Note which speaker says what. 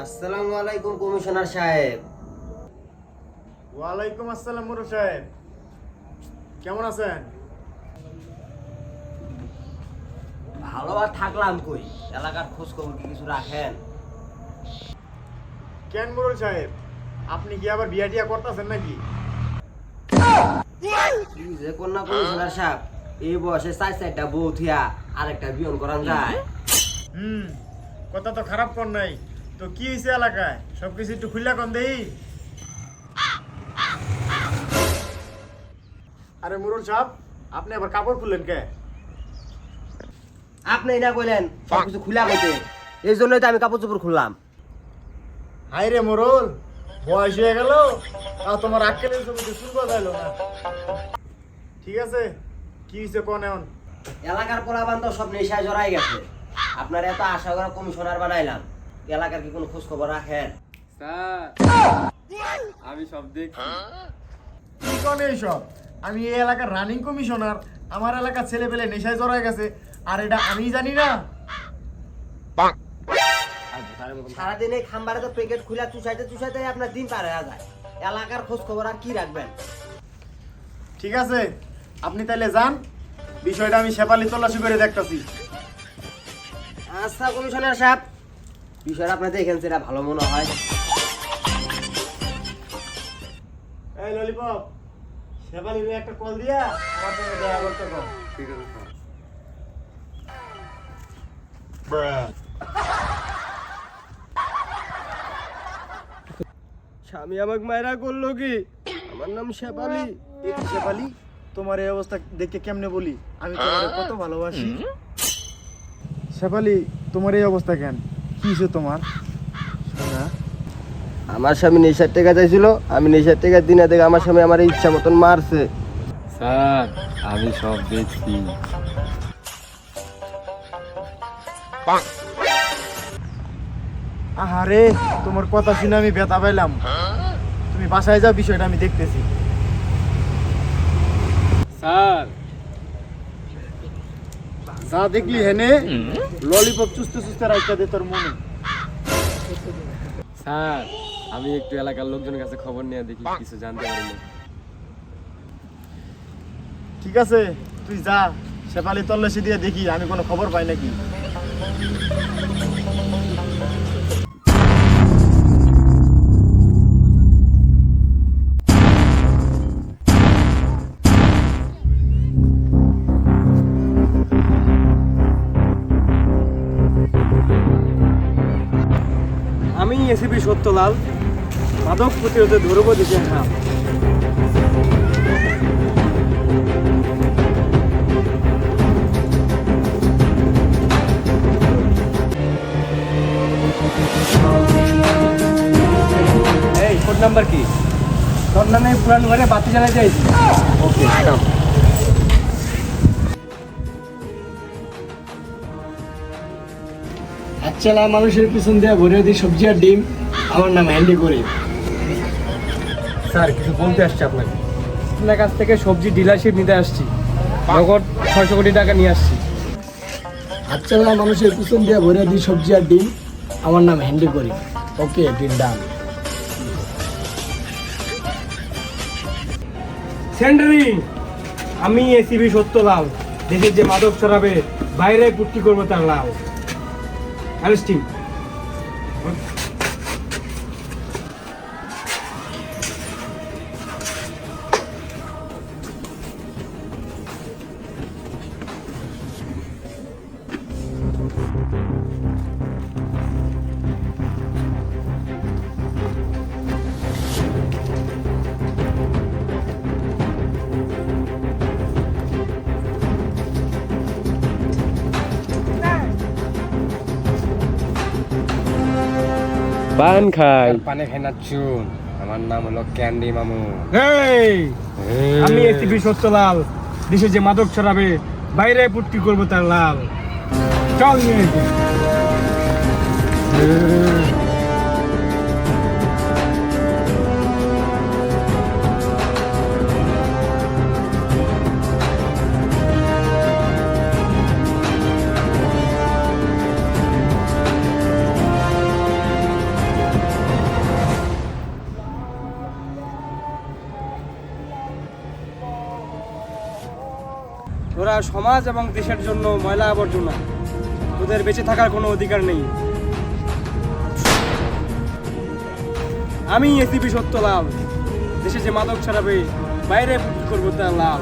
Speaker 1: আসসালামু আলাইকুম কমিশনার সাহেব।
Speaker 2: ওয়ালাইকুম আসসালাম মুরু সাহেব, কেমন আছেন?
Speaker 1: ভালো আর থাকলাম কই, এলাকার খোঁজ খবর কি কিছু রাখেন?
Speaker 2: কেন মুরুল সাহেব, আপনি কি আবার বিয়া টিয়া করতেছেন নাকি?
Speaker 1: কি যে কন্যা কমিশনার সাহেব, এই বয়সে চারটা বউ থিয়া আরেকটা বিয়ন করান যায়?
Speaker 2: কথা তো খারাপ কর নাই, তো কি হয়েছে এলাকায় সবকিছু একটু খুললা কন দেই। আরে মুরুল সাহেব, আপনি আবার কাপড় খুললেন কে?
Speaker 1: আপনি না কইলেন সবকিছু খুলা কইতে, এই জন্যই তো আমি কাপড় চোপড় খুললাম।
Speaker 2: হাই রে মুরুল, বয়স হয়ে গেল আর তোমার আক্কেলের জমিতে শুরু করা যাইলো না। ঠিক আছে, কি হয়েছে কোন এখন?
Speaker 1: এলাকার পোলাপান তো সব নেশায় জড়াই গেছে, আপনার এত আশা করা কমিশনার বানাইলাম, এলাকার কি কোনো খোঁজ খবর রাখেন?
Speaker 3: স্যার আমি সব দেখছি।
Speaker 2: কি কোন এইসব? আমি এই এলাকার রানিং কমিশনার, আমার এলাকার ছেলে পেলে নেশায় জড়ায় গেছে আর এটা আমি জানি না?
Speaker 1: সারাদিন এই খাম্বারে তো প্যাকেট খুলা চুষাইতে চুষাইতে আপনার দিন পার হয়ে যায়, এলাকার খোঁজ খবর আর কি রাখবেন?
Speaker 2: ঠিক আছে, আপনি তাইলে যান, বিষয়টা আমি শেফালি তল্লাশি করে দেখতেছি।
Speaker 1: আচ্ছা কমিশনার সাহেব, বিষয়টা আপনি দেখেন সেটা ভালো মনে হয়।
Speaker 2: এই ললিপপ, শেফালির একটা কল দিয়া আমার সঙ্গে দেখা করতে কর।
Speaker 3: ঠিক আছে স্যার।
Speaker 1: স্বামী আমাকে মায়েরা করলো কি? আমার নাম শেফালি।
Speaker 2: এই কি শেফালি, তোমার এই অবস্থা দেখে কেমনে বলি, আমি তোমার কত ভালোবাসি। শেফালি, তোমার এই অবস্থা কেন? কি হয়েছে তোমার? শোনা,
Speaker 1: আমার স্বামী নেশার টাকা চাইছিল, আমি নেশার টাকা দিনে দেখে আমার স্বামী আমার ইচ্ছা মতন মারছে।
Speaker 3: স্যার আমি সব দেখছি।
Speaker 2: আহারে, তোমার কথা শুনে আমি ব্যথা পাইলাম। তুমি বাসায় যাও, বিষয়টা আমি দেখতেছি।
Speaker 3: স্যার
Speaker 2: যা দেখলি হেনে ললিপপ চুষতে চুষতে রাখতে দে তোর মনে।
Speaker 3: স্যার আমি একটু এলাকার লোকজনের কাছে খবর নিয়ে দেখি কিছু জানতে পারি না।
Speaker 2: ঠিক আছে, তুই যা, শেফালি তল্লাশি দিয়ে দেখি আমি কোনো খবর পাই নাকি।
Speaker 4: আমি এসিপি সত্যলাল, মাদক প্রতিরোধে ধরব দিতে হাম। এই কোড নাম্বার কি? তোর নামে পুরান ঘরে বাতি জ্বালাই যাইছি। ওকে,
Speaker 5: আচ্ছা, মানুষের পিছন দিয়ে ভরে দিই সবজি আর ডিম, আমার নাম হ্যান্ডি করি।
Speaker 4: স্যার কিছু বলতে আসছি আপনাকে। আপনার কাছ থেকে সবজি ডিলারশিপ নিতে আসছি, নগদ 600 কোটি টাকা নিয়ে আসছি।
Speaker 5: আচ্ছা, মানুষের পিছন দিয়ে ভরে দিই সবজি আর ডিম, আমার নাম হ্যান্ডি করি। ওকে, ডিম ডান।
Speaker 4: সেন্টারিং, আমি এসিবি সত্যলাল, দেশের যে মাদক ছড়াবে বাইরে পুট্টি করবো তার লাল। আরেস্টিং।
Speaker 3: পান খাই।
Speaker 4: পানে খাই না চুন।
Speaker 3: আমার নাম হলো ক্যান্ডি মামু।
Speaker 4: আমি এসিপি সত্যলাল, দেশে যে মাদক ছড়াবে বাইরে পুট্টি করবো তার লাল। চল নিয়ে তোরা সমাজ এবং দেশের জন্য ময়লা আবর্জনা, তোদের বেঁচে থাকার কোনো অধিকার নেই। আমি এসিপি সত্যলাল, দেশে যে মাদক ছড়াবে বাইরে বিক্রি করবো তার লাল।